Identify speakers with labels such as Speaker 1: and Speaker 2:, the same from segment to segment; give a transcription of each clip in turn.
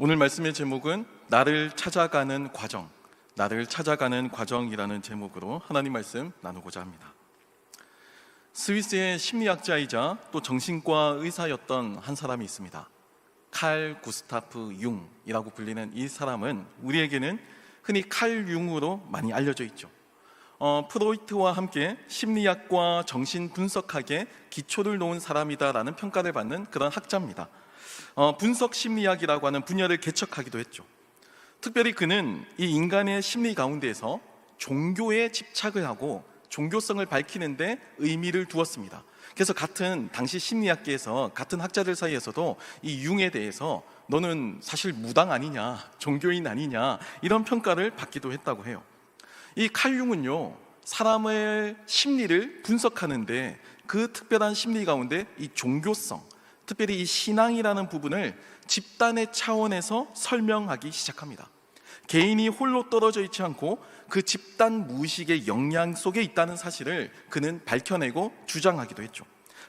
Speaker 1: 오늘 말씀의 제목은 나를 찾아가는 과정, 나를 찾아가는 과정이라는 제목으로 하나님 말씀 나누고자 합니다. 스위스의 심리학자이자 또 정신과 의사였던 한 사람이 있습니다. 칼 구스타프 융이라고 불리는 이 사람은 우리에게는 흔히 칼 융으로 많이 알려져 있죠. 프로이트와 함께 심리학과 정신분석학에 기초를 놓은 사람이다라는 평가를 받는 그런 학자입니다. 분석 심리학이라고 하는 분야를 개척하기도 했죠. 특별히 그는 이 인간의 심리 가운데에서 종교에 집착을 하고 종교성을 밝히는데 의미를 두었습니다. 그래서 같은 당시 심리학계에서 같은 학자들 사이에서도 이 융에 대해서 너는 사실 무당 아니냐, 종교인 아니냐 이런 평가를 받기도 했다고 해요. 이 칼 융은요, 사람의 심리를 분석하는데 그 특별한 심리 가운데 이 종교성, 특별히 이 신앙이라는 부분을 집단의 차원에서 설명하기 시작합니다. 개인이 홀로 떨어져 있지 않고 그 집단 무의식의 영향 속에 있다는 사실을 그는 밝혀내고 주장하기도 했죠.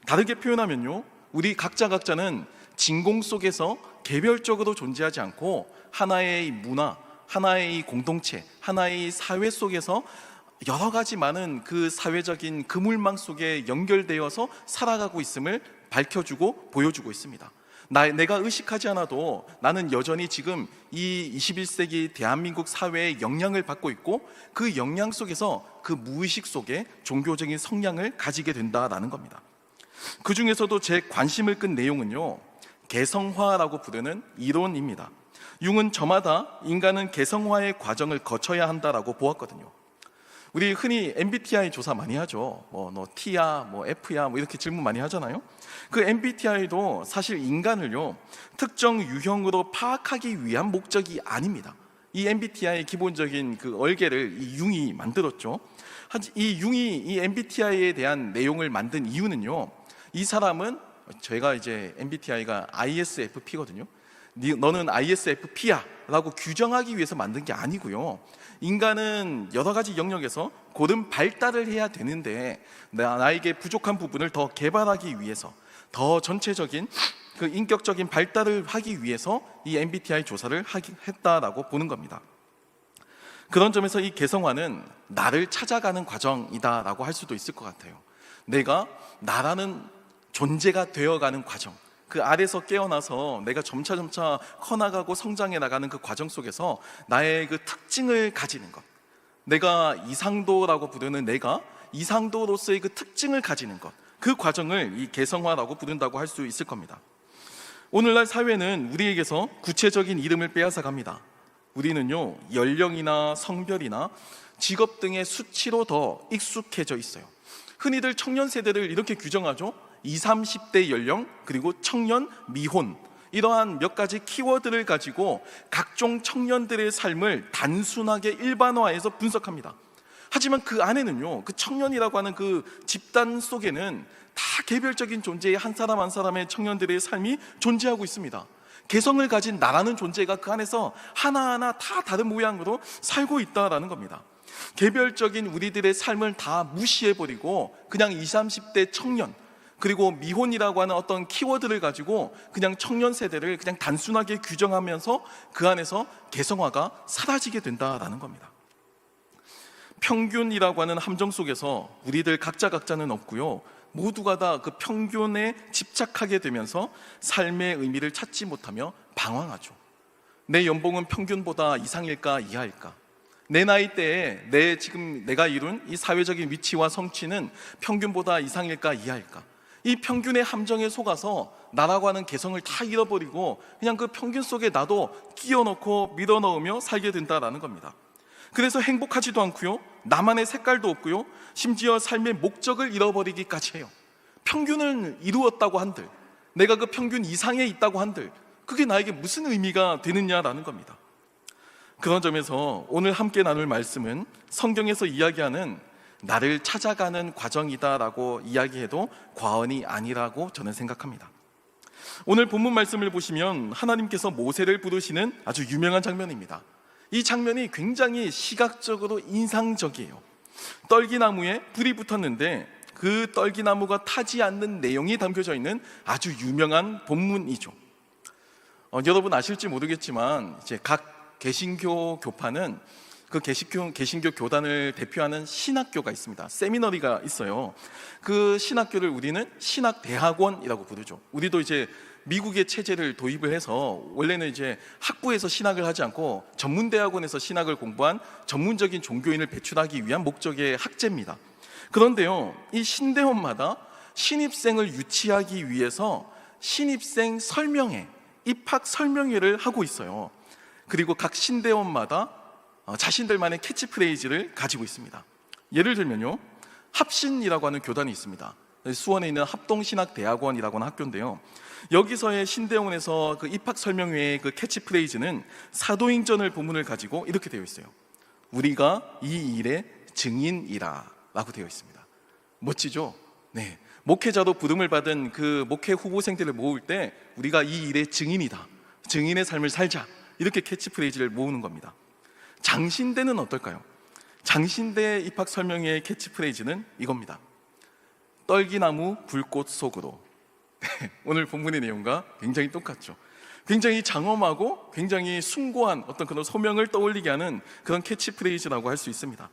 Speaker 1: 다르게 표현하면요, 우리 각자는 진공 속에서 개별적으로 존재하지 않고 하나의 문화, 하나의 공동체, 하나의 사회 속에서 여러 가지 많은 그 사회적인 그물망 속에 연결되어서 살아가고 있음을 밝혀주고 보여주고 있습니다. 내가 의식하지 않아도 나는 여전히 지금 이 21세기 대한민국 사회의 영향을 받고 있고 그 영향 속에서 그 무의식 속에 종교적인 성향을 가지게 된다라는 겁니다. 그 중에서도 제 관심을 끈 내용은요, 개성화라고 부르는 이론입니다. 융은 저마다 인간은 개성화의 과정을 거쳐야 한다라고 보았거든요. 우리 흔히 MBTI 조사 많이 하죠. 너 T야, F야, 이렇게 질문 많이 하잖아요. 그 MBTI도 사실 인간을요, 특정 유형으로 파악하기 위한 목적이 아닙니다. 이 MBTI의 기본적인 그 얼개를 이 융이 만들었죠. 이 융이 이 MBTI에 대한 내용을 만든 이유는요, 이 사람은, 제가 이제 MBTI가 ISFP거든요. 너는 ISFP야 라고 규정하기 위해서 만든 게 아니고요, 인간은 여러 가지 영역에서 고른 발달을 해야 되는데 나에게 부족한 부분을 더 개발하기 위해서, 더 전체적인 그 인격적인 발달을 하기 위해서 이 MBTI 조사를 했다라고 보는 겁니다. 그런 점에서 이 개성화는 나를 찾아가는 과정이다라고 할 수도 있을 것 같아요. 내가 나라는 존재가 되어가는 과정, 그 아래서 깨어나서 내가 점차 커나가고 성장해 나가는 그 과정 속에서 나의 그 특징을 가지는 것, 내가 이상도라고 부르는 내가 이상도로서의 그 특징을 가지는 것, 그 과정을 이 개성화라고 부른다고 할 수 있을 겁니다. 오늘날 사회는 우리에게서 구체적인 이름을 빼앗아 갑니다. 우리는요, 연령이나 성별이나 직업 등의 수치로 더 익숙해져 있어요. 흔히들 청년 세대를 이렇게 규정하죠. 20, 30대 연령, 그리고 청년, 미혼, 이러한 몇 가지 키워드를 가지고 각종 청년들의 삶을 단순하게 일반화해서 분석합니다. 하지만 그 안에는요, 그 청년이라고 하는 그 집단 속에는 다 개별적인 존재의 한 사람 한 사람의 청년들의 삶이 존재하고 있습니다. 개성을 가진 나라는 존재가 그 안에서 하나하나 다 다른 모양으로 살고 있다라는 겁니다. 개별적인 우리들의 삶을 다 무시해버리고 그냥 20, 30대 청년, 그리고 미혼이라고 하는 어떤 키워드를 가지고 그냥 청년 세대를 그냥 단순하게 규정하면서 그 안에서 개성화가 사라지게 된다라는 겁니다. 평균이라고 하는 함정 속에서 우리들 각자는 없고요, 모두가 다 그 평균에 집착하게 되면서 삶의 의미를 찾지 못하며 방황하죠. 내 연봉은 평균보다 이상일까 이하일까? 내 나이대에 내가 이룬 이 사회적인 위치와 성취는 평균보다 이상일까 이하일까? 이 평균의 함정에 속아서 나라고 하는 개성을 다 잃어버리고 그냥 그 평균 속에 나도 끼워넣고 밀어넣으며 살게 된다라는 겁니다. 그래서 행복하지도 않고요, 나만의 색깔도 없고요, 심지어 삶의 목적을 잃어버리기까지 해요. 평균을 이루었다고 한들, 내가 그 평균 이상에 있다고 한들 그게 나에게 무슨 의미가 되느냐라는 겁니다. 그런 점에서 오늘 함께 나눌 말씀은 성경에서 이야기하는 나를 찾아가는 과정이다라고 이야기해도 과언이 아니라고 저는 생각합니다. 오늘 본문 말씀을 보시면 하나님께서 모세를 부르시는 아주 유명한 장면입니다. 이 장면이 굉장히 시각적으로 인상적이에요. 떨기나무에 불이 붙었는데 그 떨기나무가 타지 않는 내용이 담겨져 있는 아주 유명한 본문이죠. 여러분 아실지 모르겠지만 이제 각 개신교 교파는 그 개신교 교단을 대표하는 신학교가 있습니다. 세미너리가 있어요. 그 신학교를 우리는 신학대학원이라고 부르죠. 우리도 이제 미국의 체제를 도입을 해서 원래는 이제 학부에서 신학을 하지 않고 전문대학원에서 신학을 공부한 전문적인 종교인을 배출하기 위한 목적의 학제입니다. 그런데요, 이 신대원마다 신입생을 유치하기 위해서 신입생 설명회, 입학 설명회를 하고 있어요. 그리고 각 신대원마다 자신들만의 캐치프레이즈를 가지고 있습니다. 예를 들면요, 합신이라고 하는 교단이 있습니다. 수원에 있는 합동신학대학원이라고 하는 학교인데요, 여기서의 신대원에서 그 입학 설명회의 그 캐치프레이즈는 사도행전을 본문을 가지고 이렇게 되어 있어요. 우리가 이 일의 증인이라 라고 되어 있습니다. 멋지죠? 네. 목회자도 부름을 받은 그 목회 후보생들을 모을 때 우리가 이 일의 증인이다, 증인의 삶을 살자, 이렇게 캐치프레이즈를 모으는 겁니다. 장신대는 어떨까요? 장신대 입학 설명회의 캐치프레이즈는 이겁니다. 떨기나무 불꽃 속으로. 오늘 본문의 내용과 굉장히 똑같죠. 굉장히 장엄하고 굉장히 숭고한 어떤 그런 소명을 떠올리게 하는 그런 캐치프레이즈라고 할 수 있습니다.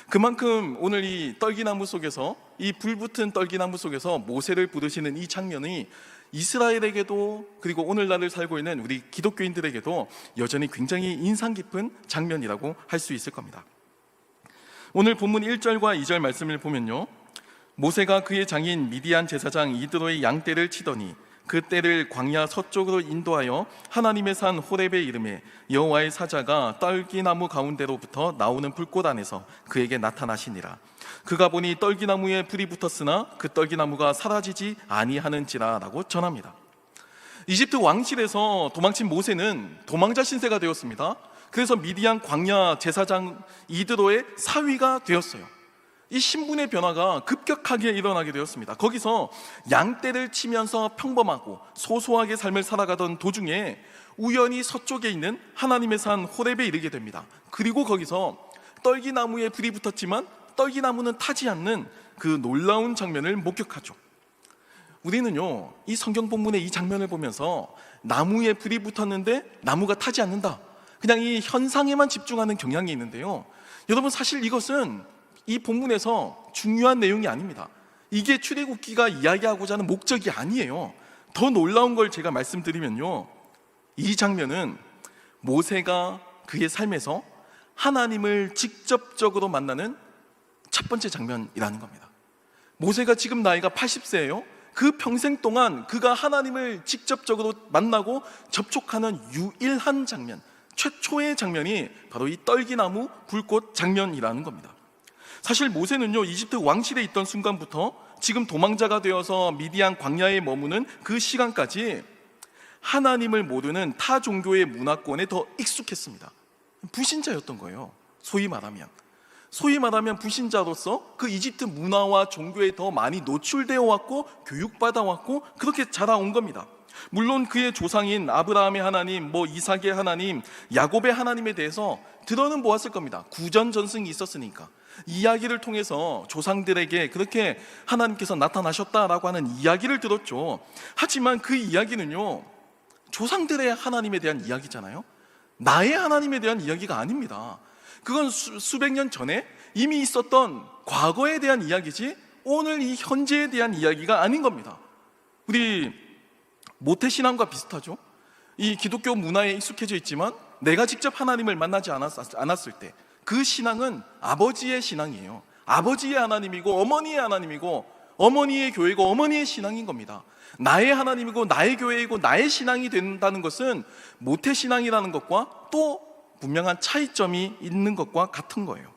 Speaker 1: 그만큼 오늘 이 떨기나무 속에서, 이 불붙은 떨기나무 속에서 모세를 부르시는 이 장면이 이스라엘에게도, 그리고 오늘날을 살고 있는 우리 기독교인들에게도 여전히 굉장히 인상 깊은 장면이라고 할 수 있을 겁니다. 오늘 본문 1절과 2절 말씀을 보면요, 모세가 그의 장인 미디안 제사장 이드로의 양떼를 치더니 그 떼를 광야 서쪽으로 인도하여 하나님의 산 호렙에 이르매 여호와의 사자가 떨기나무 가운데로부터 나오는 불꽃 안에서 그에게 나타나시니라. 그가 보니 떨기나무에 불이 붙었으나 그 떨기나무가 사라지지 아니하는지라 라고 전합니다. 이집트 왕실에서 도망친 모세는 도망자 신세가 되었습니다. 그래서 미디안 광야 제사장 이드로의 사위가 되었어요. 이 신분의 변화가 급격하게 일어나게 되었습니다. 거기서 양떼를 치면서 평범하고 소소하게 삶을 살아가던 도중에 우연히 서쪽에 있는 하나님의 산 호렙에 이르게 됩니다. 그리고 거기서 떨기나무에 불이 붙었지만 떨기나무는 타지 않는 그 놀라운 장면을 목격하죠. 우리는요, 이 성경 본문의 이 장면을 보면서 나무에 불이 붙었는데 나무가 타지 않는다, 그냥 이 현상에만 집중하는 경향이 있는데요, 여러분 사실 이것은 이 본문에서 중요한 내용이 아닙니다. 이게 출애굽기가 이야기하고자 하는 목적이 아니에요. 더 놀라운 걸 제가 말씀드리면요, 이 장면은 모세가 그의 삶에서 하나님을 직접적으로 만나는 첫 번째 장면이라는 겁니다. 모세가 지금 나이가 80세예요. 그 평생 동안 그가 하나님을 직접적으로 만나고 접촉하는 유일한 장면, 최초의 장면이 바로 이 떨기나무 불꽃 장면이라는 겁니다. 사실 모세는요, 이집트 왕실에 있던 순간부터 지금 도망자가 되어서 미디안 광야에 머무는 그 시간까지 하나님을 모르는 타 종교의 문화권에 더 익숙했습니다. 불신자였던 거예요. 소위 말하면 불신자로서 그 이집트 문화와 종교에 더 많이 노출되어 왔고 교육받아 왔고 그렇게 자라온 겁니다. 물론 그의 조상인 아브라함의 하나님, 이삭의 하나님, 야곱의 하나님에 대해서 들어는 보았을 겁니다. 구전전승이 있었으니까. 이야기를 통해서 조상들에게 그렇게 하나님께서 나타나셨다라고 하는 이야기를 들었죠. 하지만 그 이야기는요, 조상들의 하나님에 대한 이야기잖아요. 나의 하나님에 대한 이야기가 아닙니다. 그건 수백 년 전에 이미 있었던 과거에 대한 이야기지 오늘 이 현재에 대한 이야기가 아닌 겁니다. 우리 모태신앙과 비슷하죠. 이 기독교 문화에 익숙해져 있지만 내가 직접 하나님을 만나지 않았을 때 그 신앙은 아버지의 신앙이에요. 아버지의 하나님이고 어머니의 하나님이고 어머니의 교회고 어머니의 신앙인 겁니다. 나의 하나님이고 나의 교회이고 나의 신앙이 된다는 것은 모태신앙이라는 것과 또 분명한 차이점이 있는 것과 같은 거예요.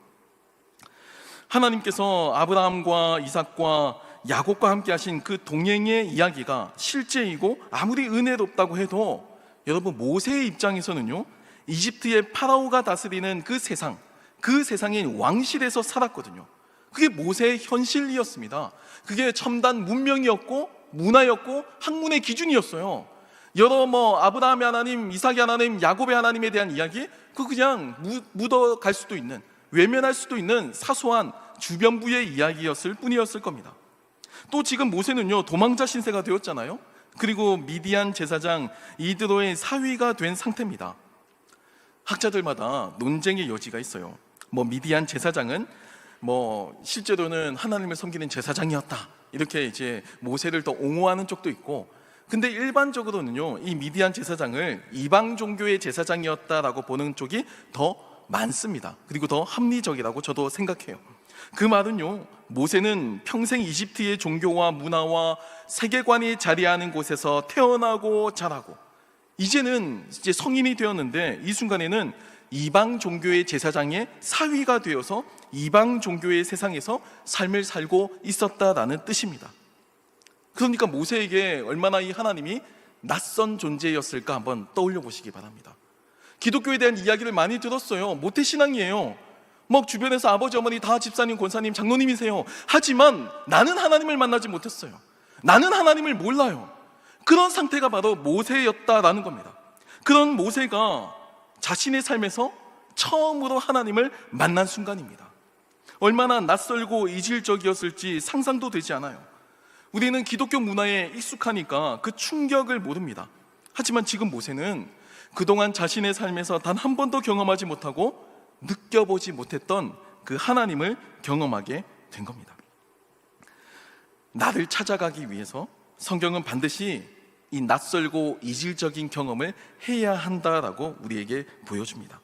Speaker 1: 하나님께서 아브라함과 이삭과 야곱과 함께 하신 그 동행의 이야기가 실제이고 아무리 은혜롭다고 해도 여러분 모세의 입장에서는요, 이집트의 파라오가 다스리는 그 세상의 왕실에서 살았거든요. 그게 모세의 현실이었습니다. 그게 첨단 문명이었고 문화였고 학문의 기준이었어요. 여러 아브라함의 하나님, 이삭의 하나님, 야곱의 하나님에 대한 이야기, 그냥 묻어갈 수도 있는, 외면할 수도 있는 사소한 주변부의 이야기였을 뿐이었을 겁니다. 또 지금 모세는요, 도망자 신세가 되었잖아요. 그리고 미디안 제사장 이드로의 사위가 된 상태입니다. 학자들마다 논쟁의 여지가 있어요. 미디안 제사장은 실제로는 하나님을 섬기는 제사장이었다, 이렇게 이제 모세를 더 옹호하는 쪽도 있고, 근데 일반적으로는요, 이 미디안 제사장을 이방 종교의 제사장이었다라고 보는 쪽이 더 많습니다. 그리고 더 합리적이라고 저도 생각해요. 그 말은요, 모세는 평생 이집트의 종교와 문화와 세계관이 자리하는 곳에서 태어나고 자라고, 이제는 이제 성인이 되었는데 이 순간에는 이방 종교의 제사장의 사위가 되어서 이방 종교의 세상에서 삶을 살고 있었다라는 뜻입니다. 그러니까 모세에게 얼마나 이 하나님이 낯선 존재였을까 한번 떠올려 보시기 바랍니다. 기독교에 대한 이야기를 많이 들었어요. 모태신앙이에요. 주변에서 아버지 어머니 다 집사님, 권사님, 장로님이세요. 하지만 나는 하나님을 만나지 못했어요. 나는 하나님을 몰라요. 그런 상태가 바로 모세였다라는 겁니다. 그런 모세가 자신의 삶에서 처음으로 하나님을 만난 순간입니다. 얼마나 낯설고 이질적이었을지 상상도 되지 않아요. 우리는 기독교 문화에 익숙하니까 그 충격을 모릅니다. 하지만 지금 모세는 그동안 자신의 삶에서 단 한 번도 경험하지 못하고 느껴보지 못했던 그 하나님을 경험하게 된 겁니다. 나를 찾아가기 위해서 성경은 반드시 이 낯설고 이질적인 경험을 해야 한다라고 우리에게 보여줍니다.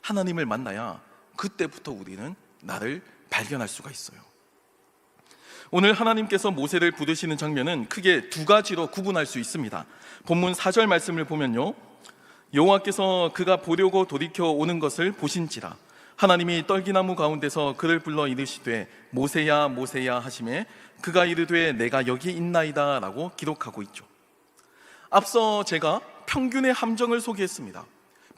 Speaker 1: 하나님을 만나야 그때부터 우리는 나를 발견할 수가 있어요. 오늘 하나님께서 모세를 부르시는 장면은 크게 두 가지로 구분할 수 있습니다. 본문 4절 말씀을 보면요, 여호와께서 그가 보려고 돌이켜 오는 것을 보신지라 하나님이 떨기나무 가운데서 그를 불러 이르시되 모세야 모세야 하시매 그가 이르되 내가 여기 있나이다 라고 기록하고 있죠. 앞서 제가 평균의 함정을 소개했습니다.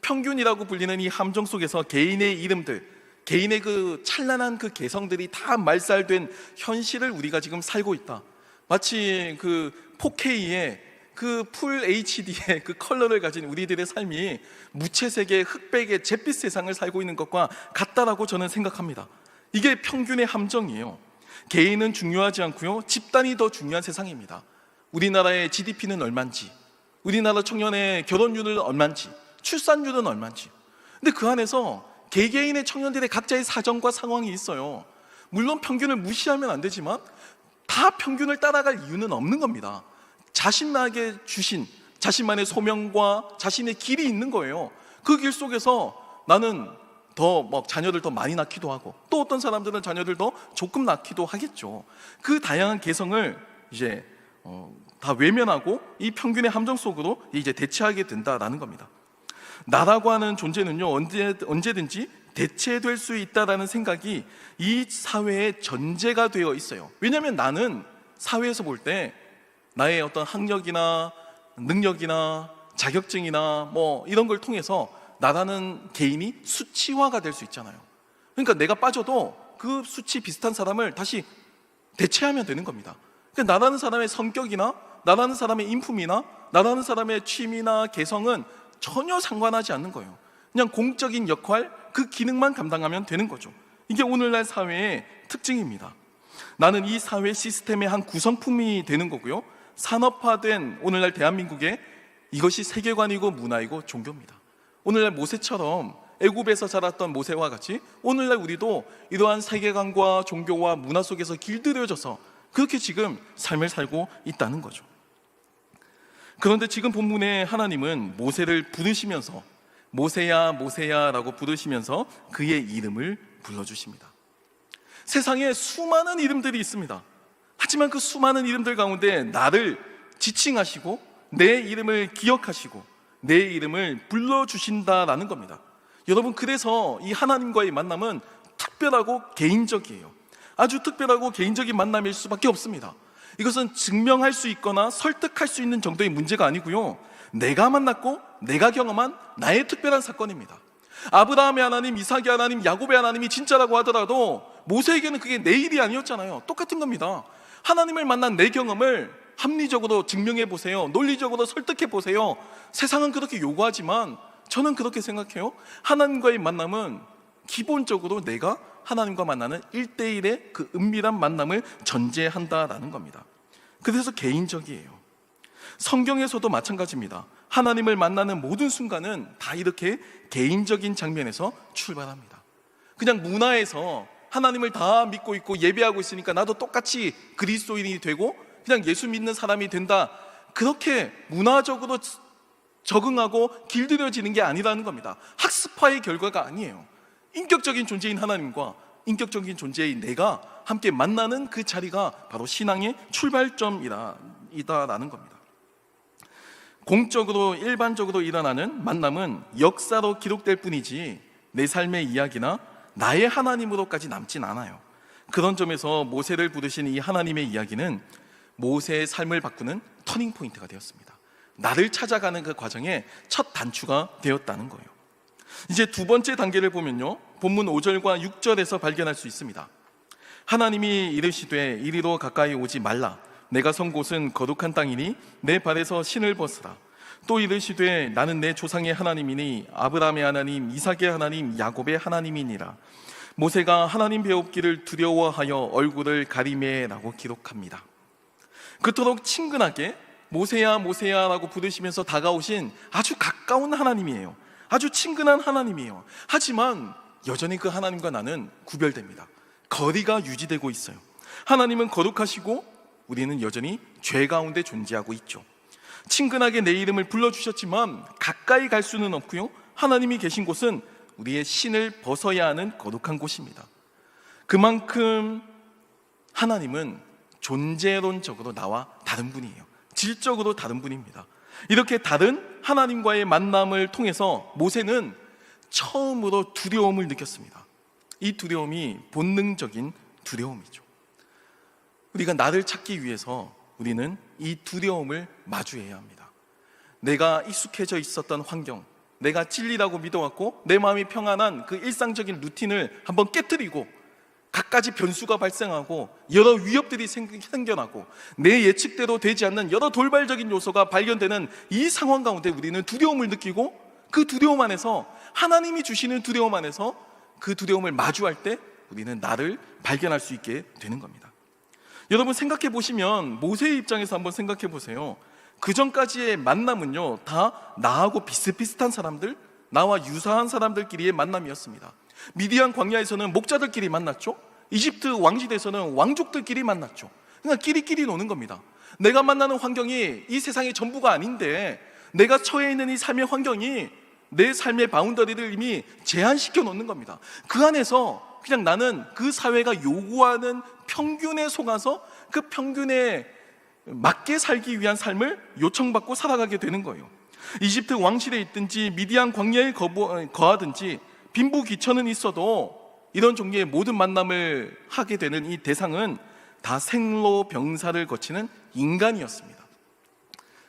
Speaker 1: 평균이라고 불리는 이 함정 속에서 개인의 이름들, 개인의 그 찬란한 그 개성들이 다 말살된 현실을 우리가 지금 살고 있다. 마치 그 4K의 그 풀 HD의 그 컬러를 가진 우리들의 삶이 무채색의 흑백의 잿빛 세상을 살고 있는 것과 같다라고 저는 생각합니다. 이게 평균의 함정이에요. 개인은 중요하지 않고요, 집단이 더 중요한 세상입니다. 우리나라의 GDP는 얼마인지, 우리나라 청년의 결혼율은 얼마인지, 출산율은 얼마인지. 근데 그 안에서 개개인의 청년들의 각자의 사정과 상황이 있어요. 물론 평균을 무시하면 안 되지만 다 평균을 따라갈 이유는 없는 겁니다. 자신에게 주신 자신만의 소명과 자신의 길이 있는 거예요. 그 길 속에서 나는 더 자녀들 더 많이 낳기도 하고, 또 어떤 사람들은 자녀들 더 조금 낳기도 하겠죠. 그 다양한 개성을 이제 다 외면하고 이 평균의 함정 속으로 이제 대체하게 된다라는 겁니다. 나라고 하는 존재는요, 언제든지 대체될 수 있다라는 생각이 이 사회의 전제가 되어 있어요. 왜냐하면 나는 사회에서 볼 때 나의 어떤 학력이나 능력이나 자격증이나 이런 걸 통해서 나라는 개인이 수치화가 될 수 있잖아요. 그러니까 내가 빠져도 그 수치 비슷한 사람을 다시 대체하면 되는 겁니다. 그러니까 나라는 사람의 성격이나 나라는 사람의 인품이나 나라는 사람의 취미나 개성은 전혀 상관하지 않는 거예요. 그냥 공적인 역할, 그 기능만 감당하면 되는 거죠. 이게 오늘날 사회의 특징입니다. 나는 이 사회 시스템의 한 구성품이 되는 거고요, 산업화된 오늘날 대한민국의 이것이 세계관이고 문화이고 종교입니다. 오늘날 모세처럼 애굽에서 자랐던 모세와 같이 오늘날 우리도 이러한 세계관과 종교와 문화 속에서 길들여져서 그렇게 지금 삶을 살고 있다는 거죠. 그런데 지금 본문에 하나님은 모세를 부르시면서 모세야 모세야 라고 부르시면서 그의 이름을 불러주십니다. 세상에 수많은 이름들이 있습니다. 하지만 그 수많은 이름들 가운데 나를 지칭하시고 내 이름을 기억하시고 내 이름을 불러주신다라는 겁니다. 여러분, 그래서 이 하나님과의 만남은 특별하고 개인적이에요. 아주 특별하고 개인적인 만남일 수밖에 없습니다. 이것은 증명할 수 있거나 설득할 수 있는 정도의 문제가 아니고요, 내가 만났고 내가 경험한 나의 특별한 사건입니다. 아브라함의 하나님, 이삭의 하나님, 야곱의 하나님이 진짜라고 하더라도 모세에게는 그게 내 일이 아니었잖아요. 똑같은 겁니다. 하나님을 만난 내 경험을 합리적으로 증명해 보세요. 논리적으로 설득해 보세요. 세상은 그렇게 요구하지만 저는 그렇게 생각해요. 하나님과의 만남은 기본적으로 내가 하나님과 만나는 1대1의 그 은밀한 만남을 전제한다라는 겁니다. 그래서 개인적이에요. 성경에서도 마찬가지입니다. 하나님을 만나는 모든 순간은 다 이렇게 개인적인 장면에서 출발합니다. 그냥 문화에서 하나님을 다 믿고 있고 예배하고 있으니까 나도 똑같이 그리스도인이 되고 그냥 예수 믿는 사람이 된다, 그렇게 문화적으로 적응하고 길들여지는 게 아니라는 겁니다. 학습화의 결과가 아니에요. 인격적인 존재인 하나님과 인격적인 존재인 내가 함께 만나는 그 자리가 바로 신앙의 출발점이다라는 겁니다. 공적으로 일반적으로 일어나는 만남은 역사로 기록될 뿐이지 내 삶의 이야기나 나의 하나님으로까지 남진 않아요. 그런 점에서 모세를 부르신 이 하나님의 이야기는 모세의 삶을 바꾸는 터닝 포인트가 되었습니다. 나를 찾아가는 그 과정의 첫 단추가 되었다는 거예요. 이제 두 번째 단계를 보면요, 본문 5절과 6절에서 발견할 수 있습니다. 하나님이 이르시되 이리로 가까이 오지 말라. 내가 선 곳은 거룩한 땅이니 내 발에서 신을 벗으라. 또 이르시되 나는 내 조상의 하나님이니 아브라함의 하나님, 이삭의 하나님, 야곱의 하나님이니라. 모세가 하나님 배웁기를 두려워하여 얼굴을 가리매라고 기록합니다. 그토록 친근하게 모세야 모세야 라고 부르시면서 다가오신 아주 가까운 하나님이에요. 아주 친근한 하나님이에요. 하지만 여전히 그 하나님과 나는 구별됩니다. 거리가 유지되고 있어요. 하나님은 거룩하시고 우리는 여전히 죄 가운데 존재하고 있죠. 친근하게 내 이름을 불러주셨지만 가까이 갈 수는 없고요, 하나님이 계신 곳은 우리의 신을 벗어야 하는 거룩한 곳입니다. 그만큼 하나님은 존재론적으로 나와 다른 분이에요. 질적으로 다른 분입니다. 이렇게 다른 하나님과의 만남을 통해서 모세는 처음으로 두려움을 느꼈습니다. 이 두려움이 본능적인 두려움이죠. 우리가 나를 찾기 위해서 우리는 이 두려움을 마주해야 합니다. 내가 익숙해져 있었던 환경, 내가 진리라고 믿어왔고 내 마음이 평안한 그 일상적인 루틴을 한번 깨뜨리고 갖가지 변수가 발생하고 여러 위협들이 생겨나고 내 예측대로 되지 않는 여러 돌발적인 요소가 발견되는 이 상황 가운데 우리는 두려움을 느끼고 그 두려움 안에서, 하나님이 주시는 두려움 안에서 그 두려움을 마주할 때 우리는 나를 발견할 수 있게 되는 겁니다. 여러분 생각해 보시면 모세의 입장에서 한번 생각해 보세요. 그 전까지의 만남은요 다 나하고 비슷비슷한 사람들, 나와 유사한 사람들끼리의 만남이었습니다. 미디안 광야에서는 목자들끼리 만났죠. 이집트 왕시대에서는 왕족들끼리 만났죠. 그냥 끼리끼리 노는 겁니다. 내가 만나는 환경이 이 세상의 전부가 아닌데 내가 처해 있는 이 삶의 환경이 내 삶의 바운더리를 이미 제한시켜 놓는 겁니다. 그 안에서 그냥 나는 그 사회가 요구하는 평균에 속아서 그 평균에 맞게 살기 위한 삶을 요청받고 살아가게 되는 거예요. 이집트 왕실에 있든지 미디안 광야에 거하든지 빈부귀천은 있어도 이런 종류의 모든 만남을 하게 되는 이 대상은 다 생로병사를 거치는 인간이었습니다.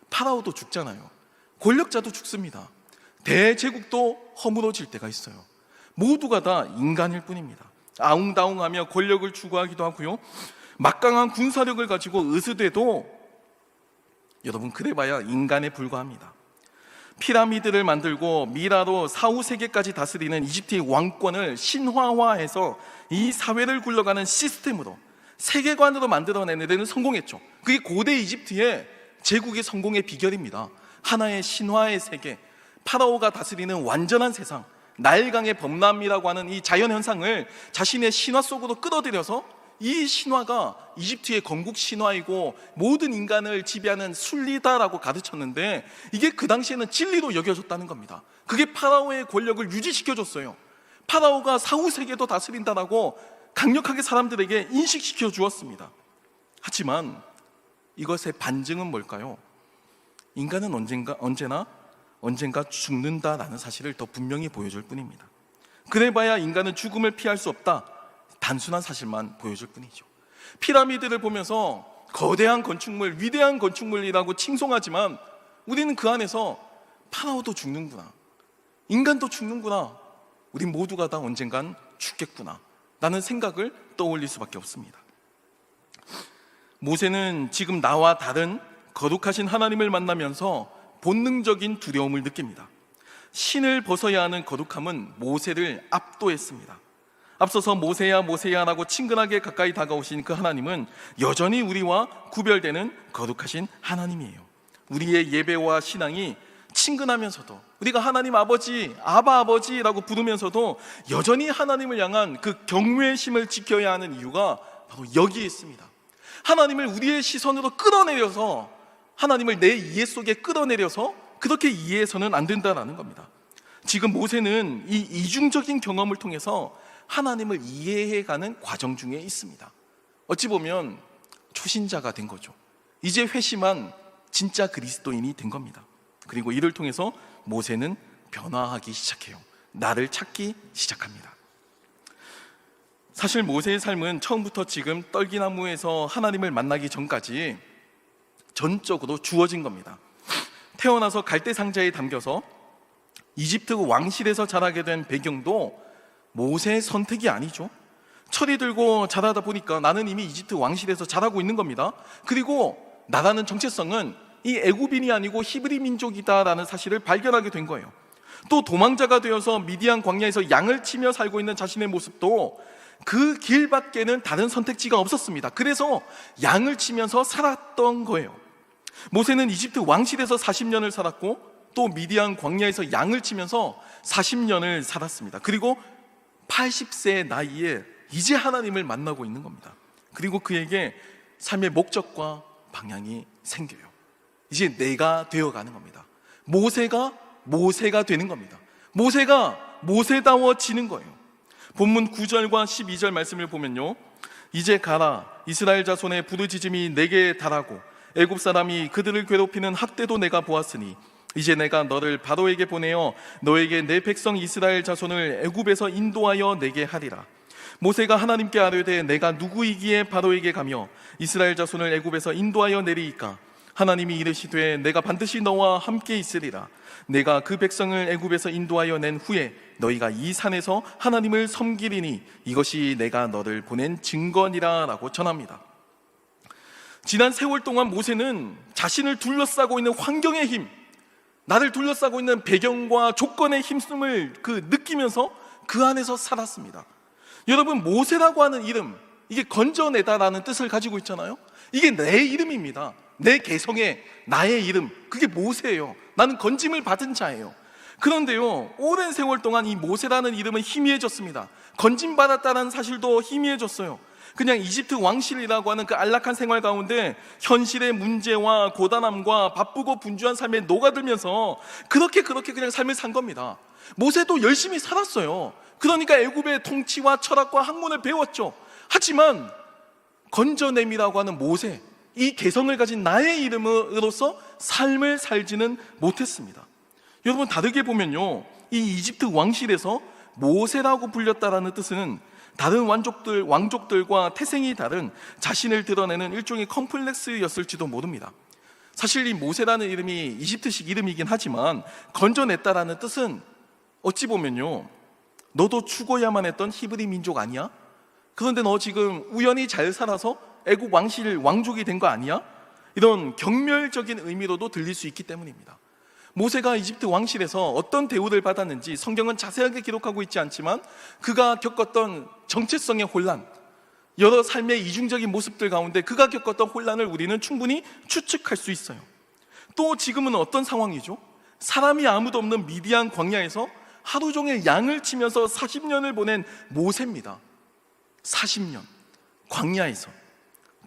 Speaker 1: 파라오도 죽잖아요. 권력자도 죽습니다. 대제국도 허물어질 때가 있어요. 모두가 다 인간일 뿐입니다. 아웅다웅하며 권력을 추구하기도 하고요, 막강한 군사력을 가지고 의수돼도 여러분 그래봐야 인간에 불과합니다. 피라미드를 만들고 미라로 사후세계까지 다스리는 이집트의 왕권을 신화화해서 이 사회를 굴러가는 시스템으로, 세계관으로 만들어내는 데는 성공했죠. 그게 고대 이집트의 제국의 성공의 비결입니다. 하나의 신화의 세계, 파라오가 다스리는 완전한 세상, 나일강의 범람이라고 하는 이 자연현상을 자신의 신화 속으로 끌어들여서 이 신화가 이집트의 건국 신화이고 모든 인간을 지배하는 순리다라고 가르쳤는데 이게 그 당시에는 진리로 여겨졌다는 겁니다. 그게 파라오의 권력을 유지시켜줬어요. 파라오가 사후세계도 다스린다라고 강력하게 사람들에게 인식시켜 주었습니다. 하지만 이것의 반증은 뭘까요? 인간은 언젠가 죽는다라는 사실을 더 분명히 보여줄 뿐입니다. 그래봐야 인간은 죽음을 피할 수 없다, 단순한 사실만 보여줄 뿐이죠. 피라미드를 보면서 거대한 건축물, 위대한 건축물이라고 칭송하지만 우리는 그 안에서 파라오도 죽는구나, 인간도 죽는구나, 우리 모두가 다 언젠간 죽겠구나 라는 생각을 떠올릴 수밖에 없습니다. 모세는 지금 나와 다른 거룩하신 하나님을 만나면서 본능적인 두려움을 느낍니다. 신을 벗어야 하는 거룩함은 모세를 압도했습니다. 앞서서 모세야 모세야라고 친근하게 가까이 다가오신 그 하나님은 여전히 우리와 구별되는 거룩하신 하나님이에요. 우리의 예배와 신앙이 친근하면서도, 우리가 하나님 아버지, 아바 아버지라고 부르면서도 여전히 하나님을 향한 그 경외의 심을 지켜야 하는 이유가 바로 여기에 있습니다. 하나님을 우리의 시선으로 끌어내려서, 하나님을 내 이해 속에 끌어내려서 그렇게 이해해서는 안 된다는 겁니다. 지금 모세는 이 이중적인 경험을 통해서 하나님을 이해해가는 과정 중에 있습니다. 어찌 보면 초신자가 된 거죠. 이제 회심한 진짜 그리스도인이 된 겁니다. 그리고 이를 통해서 모세는 변화하기 시작해요. 나를 찾기 시작합니다. 사실 모세의 삶은 처음부터 지금 떨기나무에서 하나님을 만나기 전까지 전적으로 주어진 겁니다. 태어나서 갈대 상자에 담겨서 이집트 왕실에서 자라게 된 배경도 모세의 선택이 아니죠. 철이 들고 자라다 보니까 나는 이미 이집트 왕실에서 자라고 있는 겁니다. 그리고 나라는 정체성은 이 애굽인이 아니고 히브리 민족이다라는 사실을 발견하게 된 거예요. 또 도망자가 되어서 미디안 광야에서 양을 치며 살고 있는 자신의 모습도 그 길밖에는 다른 선택지가 없었습니다. 그래서 양을 치면서 살았던 거예요. 모세는 이집트 왕실에서 40년을 살았고 또 미디안 광야에서 양을 치면서 40년을 살았습니다. 그리고 80세의 나이에 이제 하나님을 만나고 있는 겁니다. 그리고 그에게 삶의 목적과 방향이 생겨요. 이제 내가 되어가는 겁니다. 모세가 되는 겁니다. 모세가 모세다워지는 거예요. 본문 9절과 12절 말씀을 보면요, 이제 가라, 이스라엘 자손의 부르짖음이 내게 달하고 애굽 사람이 그들을 괴롭히는 학대도 내가 보았으니 이제 내가 너를 바로에게 보내어 너에게 내 백성 이스라엘 자손을 애굽에서 인도하여 내게 하리라. 모세가 하나님께 아뢰되 내가 누구이기에 바로에게 가며 이스라엘 자손을 애굽에서 인도하여 내리이까? 하나님이 이르시되 내가 반드시 너와 함께 있으리라. 내가 그 백성을 애굽에서 인도하여 낸 후에 너희가 이 산에서 하나님을 섬기리니 이것이 내가 너를 보낸 증거니라 라고 전합니다. 지난 세월 동안 모세는 자신을 둘러싸고 있는 환경의 힘, 나를 둘러싸고 있는 배경과 조건의 힘을 느끼면서 그 안에서 살았습니다. 여러분, 모세라고 하는 이름, 이게 건져내다라는 뜻을 가지고 있잖아요. 이게 내 이름입니다. 내 개성의 나의 이름, 그게 모세예요. 나는 건짐을 받은 자예요. 그런데요, 오랜 세월 동안 이 모세라는 이름은 희미해졌습니다. 건짐받았다는 사실도 희미해졌어요. 그냥 이집트 왕실이라고 하는 그 안락한 생활 가운데 현실의 문제와 고단함과 바쁘고 분주한 삶에 녹아들면서 그렇게 그냥 삶을 산 겁니다. 모세도 열심히 살았어요. 그러니까 애굽의 통치와 철학과 학문을 배웠죠. 하지만 건져냄이라고 하는 모세, 이 개성을 가진 나의 이름으로서 삶을 살지는 못했습니다. 여러분, 다르게 보면요, 이 이집트 왕실에서 모세라고 불렸다라는 뜻은 다른 왕족들과 태생이 다른 자신을 드러내는 일종의 컴플렉스였을지도 모릅니다. 사실 이 모세라는 이름이 이집트식 이름이긴 하지만 건져냈다라는 뜻은 어찌 보면요, 너도 죽어야만 했던 히브리 민족 아니야? 그런데 너 지금 우연히 잘 살아서 애국 왕족이 된 거 아니야? 이런 경멸적인 의미로도 들릴 수 있기 때문입니다. 모세가 이집트 왕실에서 어떤 대우를 받았는지 성경은 자세하게 기록하고 있지 않지만 그가 겪었던 정체성의 혼란, 여러 삶의 이중적인 모습들 가운데 그가 겪었던 혼란을 우리는 충분히 추측할 수 있어요. 또 지금은 어떤 상황이죠? 사람이 아무도 없는 미디안 광야에서 하루 종일 양을 치면서 40년을 보낸 모세입니다. 40년 광야에서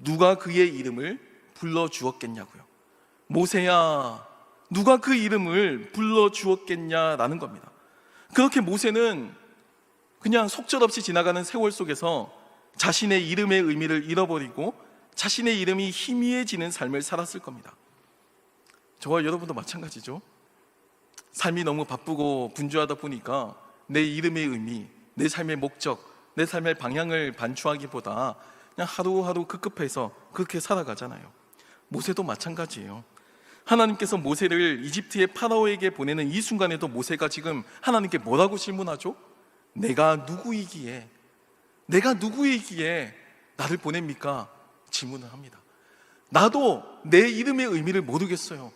Speaker 1: 누가 그의 이름을 불러주었겠냐고요. 모세야, 누가 그 이름을 불러주었겠냐라는 겁니다. 그렇게 모세는 그냥 속절없이 지나가는 세월 속에서 자신의 이름의 의미를 잃어버리고 자신의 이름이 희미해지는 삶을 살았을 겁니다. 저와 여러분도 마찬가지죠. 삶이 너무 바쁘고 분주하다 보니까 내 이름의 의미, 내 삶의 목적, 내 삶의 방향을 반추하기보다 그냥 하루하루 급급해서 그렇게 살아가잖아요. 모세도 마찬가지예요. 하나님께서 모세를 이집트의 파라오에게 보내는 이 순간에도 모세가 지금 하나님께 뭐라고 질문하죠? 내가 누구이기에 나를 보냅니까? 질문을 합니다. 나도 내 이름의 의미를 모르겠어요.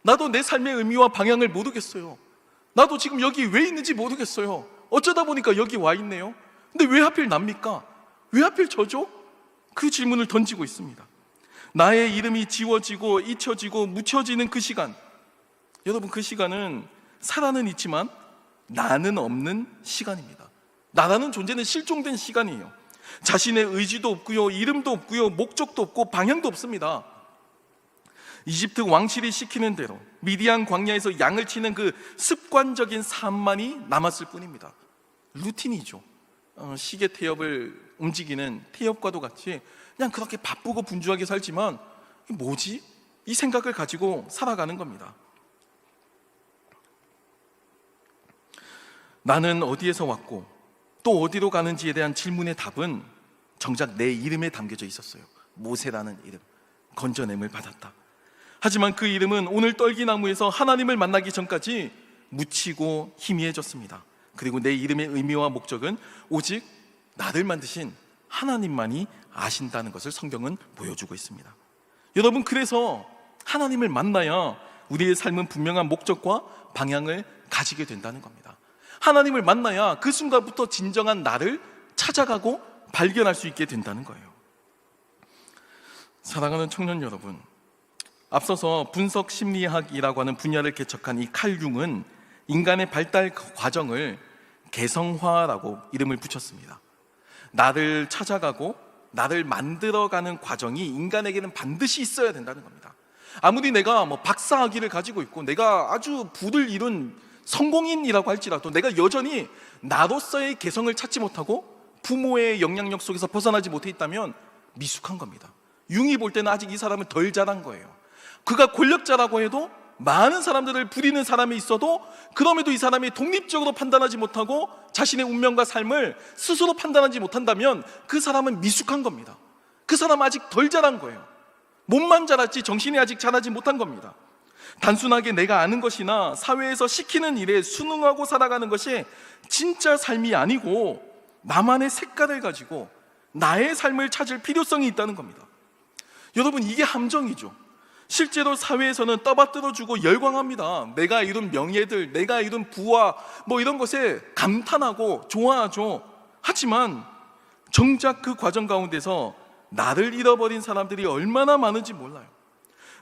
Speaker 1: 나도 내 삶의 의미와 방향을 모르겠어요. 나도 지금 여기 왜 있는지 모르겠어요. 어쩌다 보니까 여기 와 있네요. 근데 왜 하필 납니까? 왜 하필 저죠? 그 질문을 던지고 있습니다. 나의 이름이 지워지고 잊혀지고 묻혀지는 그 시간, 여러분, 그 시간은 살아는 있지만 나는 없는 시간입니다. 나라는 존재는 실종된 시간이에요. 자신의 의지도 없고요, 이름도 없고요, 목적도 없고 방향도 없습니다. 이집트 왕실이 시키는 대로 미디안 광야에서 양을 치는 그 습관적인 삶만이 남았을 뿐입니다. 루틴이죠. 시계 태엽을 움직이는 태엽과도 같이 그냥 그렇게 바쁘고 분주하게 살지만 뭐지? 이 생각을 가지고 살아가는 겁니다. 나는 어디에서 왔고 또 어디로 가는지에 대한 질문의 답은 정작 내 이름에 담겨져 있었어요. 모세라는 이름, 건져냄을 받았다. 하지만 그 이름은 오늘 떨기나무에서 하나님을 만나기 전까지 묻히고 희미해졌습니다. 그리고 내 이름의 의미와 목적은 오직 나를 만드신 하나님만이 아신다는 것을 성경은 보여주고 있습니다. 여러분, 그래서 하나님을 만나야 우리의 삶은 분명한 목적과 방향을 가지게 된다는 겁니다. 하나님을 만나야 그 순간부터 진정한 나를 찾아가고 발견할 수 있게 된다는 거예요. 사랑하는 청년 여러분, 앞서서 분석 심리학이라고 하는 분야를 개척한 이 칼 융은 인간의 발달 과정을 개성화라고 이름을 붙였습니다. 나를 찾아가고 나를 만들어가는 과정이 인간에게는 반드시 있어야 된다는 겁니다. 아무리 내가 박사학위를 가지고 있고 내가 아주 부를 이룬 성공인이라고 할지라도 내가 여전히 나로서의 개성을 찾지 못하고 부모의 영향력 속에서 벗어나지 못해 있다면 미숙한 겁니다. 융이 볼 때는 아직 이 사람은 덜 자란 거예요. 그가 권력자라고 해도, 많은 사람들을 부리는 사람이 있어도 그럼에도 이 사람이 독립적으로 판단하지 못하고 자신의 운명과 삶을 스스로 판단하지 못한다면 그 사람은 미숙한 겁니다. 그 사람은 아직 덜 자란 거예요. 몸만 자랐지 정신이 아직 자라지 못한 겁니다. 단순하게 내가 아는 것이나 사회에서 시키는 일에 순응하고 살아가는 것이 진짜 삶이 아니고 나만의 색깔을 가지고 나의 삶을 찾을 필요성이 있다는 겁니다. 여러분, 이게 함정이죠. 실제로 사회에서는 떠받들어주고 열광합니다. 내가 이룬 명예들, 내가 이룬 부와 이런 것에 감탄하고 좋아하죠. 하지만 정작 그 과정 가운데서 나를 잃어버린 사람들이 얼마나 많은지 몰라요.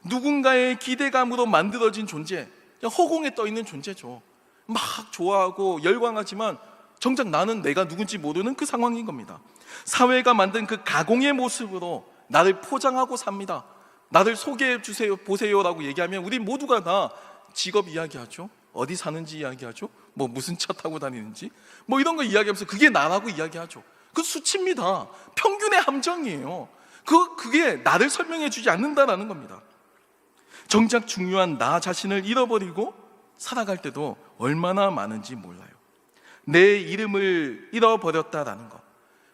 Speaker 1: 누군가의 기대감으로 만들어진 존재, 허공에 떠있는 존재죠. 막 좋아하고 열광하지만 정작 나는 내가 누군지 모르는 그 상황인 겁니다. 사회가 만든 그 가공의 모습으로 나를 포장하고 삽니다. 나를 소개해 주세요, 보세요라고 얘기하면 우리 모두가 다 직업 이야기하죠. 어디 사는지 이야기하죠. 무슨 차 타고 다니는지 이런 거 이야기하면서 그게 나라고 이야기하죠. 그 수치입니다. 평균의 함정이에요. 그게 나를 설명해 주지 않는다라는 겁니다. 정작 중요한 나 자신을 잃어버리고 살아갈 때도 얼마나 많은지 몰라요. 내 이름을 잃어버렸다라는 것,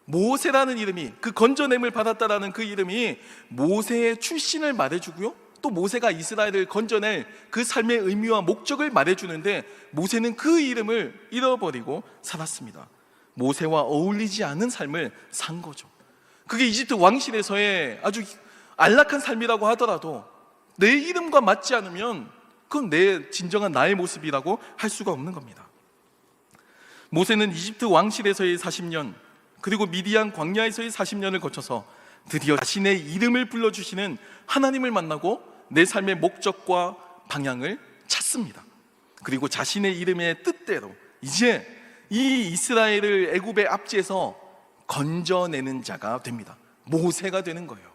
Speaker 1: 모세라는 이름이, 그 건져냄을 받았다라는 그 이름이 모세의 출신을 말해주고요, 또 모세가 이스라엘을 건져낼 그 삶의 의미와 목적을 말해주는데 모세는 그 이름을 잃어버리고 살았습니다. 모세와 어울리지 않은 삶을 산 거죠. 그게 이집트 왕실에서의 아주 안락한 삶이라고 하더라도 내 이름과 맞지 않으면 그건 내 진정한 나의 모습이라고 할 수가 없는 겁니다. 모세는 이집트 왕실에서의 40년, 그리고 미디안 광야에서의 40년을 거쳐서 드디어 자신의 이름을 불러주시는 하나님을 만나고 내 삶의 목적과 방향을 찾습니다. 그리고 자신의 이름의 뜻대로 이제 이 이스라엘을 애굽의 압제에서 건져내는 자가 됩니다. 모세가 되는 거예요.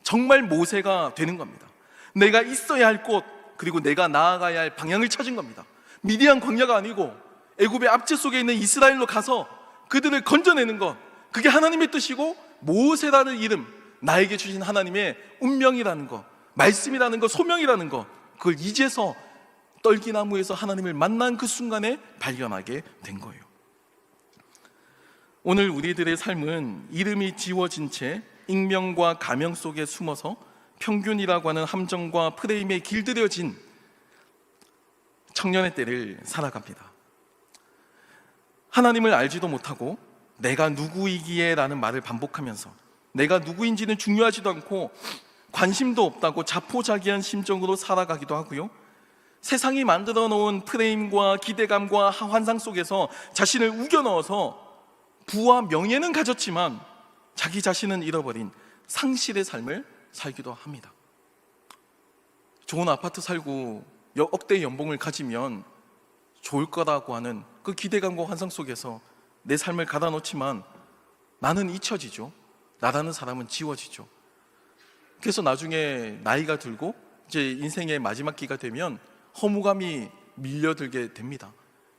Speaker 1: 정말 모세가 되는 겁니다. 내가 있어야 할 곳, 그리고 내가 나아가야 할 방향을 찾은 겁니다. 미디안 광야가 아니고 애굽의 압제 속에 있는 이스라엘로 가서 그들을 건져내는 것, 그게 하나님의 뜻이고 모세라는 이름, 나에게 주신 하나님의 운명이라는 것, 말씀이라는 것, 소명이라는 것, 그걸 이제서 떨기나무에서 하나님을 만난 그 순간에 발견하게 된 거예요. 오늘 우리들의 삶은 이름이 지워진 채 익명과 가명 속에 숨어서 평균이라고 하는 함정과 프레임에 길들여진 청년의 때를 살아갑니다. 하나님을 알지도 못하고 내가 누구이기에 라는 말을 반복하면서 내가 누구인지는 중요하지도 않고 관심도 없다고 자포자기한 심정으로 살아가기도 하고요, 세상이 만들어 놓은 프레임과 기대감과 환상 속에서 자신을 우겨 넣어서 부와 명예는 가졌지만 자기 자신은 잃어버린 상실의 삶을 살기도 합니다. 좋은 아파트 살고 억대의 연봉을 가지면 좋을 거라고 하는 그 기대감과 환상 속에서 내 삶을 가다 놓지만 나는 잊혀지죠. 나라는 사람은 지워지죠. 그래서 나중에 나이가 들고 이제 인생의 마지막 기가 되면 허무감이 밀려들게 됩니다.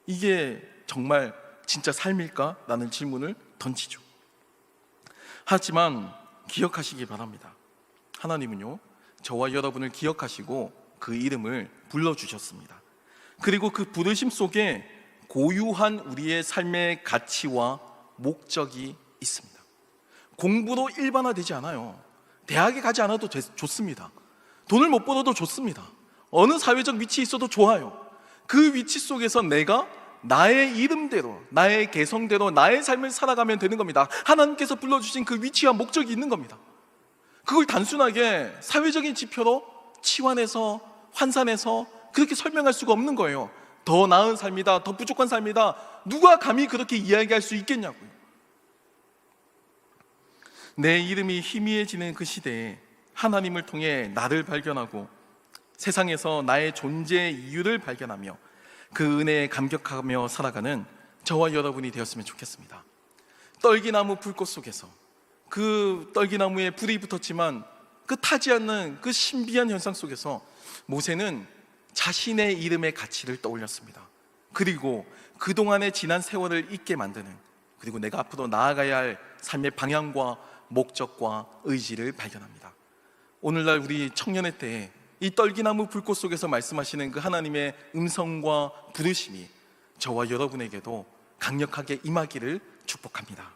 Speaker 1: 이게 정말 진짜 삶일까? 라는 질문을 던지죠. 하지만 기억하시기 바랍니다. 하나님은요, 저와 여러분을 기억하시고 그 이름을 불러주셨습니다. 그리고 그 부르심 속에 고유한 우리의 삶의 가치와 목적이 있습니다. 공부로 일반화되지 않아요. 대학에 가지 않아도 좋습니다. 돈을 못 벌어도 좋습니다. 어느 사회적 위치에 있어도 좋아요. 그 위치 속에서 내가 나의 이름대로, 나의 개성대로 나의 삶을 살아가면 되는 겁니다. 하나님께서 불러주신 그 위치와 목적이 있는 겁니다. 그걸 단순하게 사회적인 지표로 치환해서 환산해서 그렇게 설명할 수가 없는 거예요. 더 나은 삶이다, 더 부족한 삶이다, 누가 감히 그렇게 이야기할 수 있겠냐고요. 내 이름이 희미해지는 그 시대에 하나님을 통해 나를 발견하고 세상에서 나의 존재의 이유를 발견하며 그 은혜에 감격하며 살아가는 저와 여러분이 되었으면 좋겠습니다. 떨기나무 불꽃 속에서 그 떨기나무에 불이 붙었지만 그 타지 않는 그 신비한 현상 속에서 모세는 자신의 이름의 가치를 떠올렸습니다. 그리고 그동안의 지난 세월을 잊게 만드는, 그리고 내가 앞으로 나아가야 할 삶의 방향과 목적과 의지를 발견합니다. 오늘날 우리 청년의 때에 이 떨기나무 불꽃 속에서 말씀하시는 그 하나님의 음성과 부르심이 저와 여러분에게도 강력하게 임하기를 축복합니다.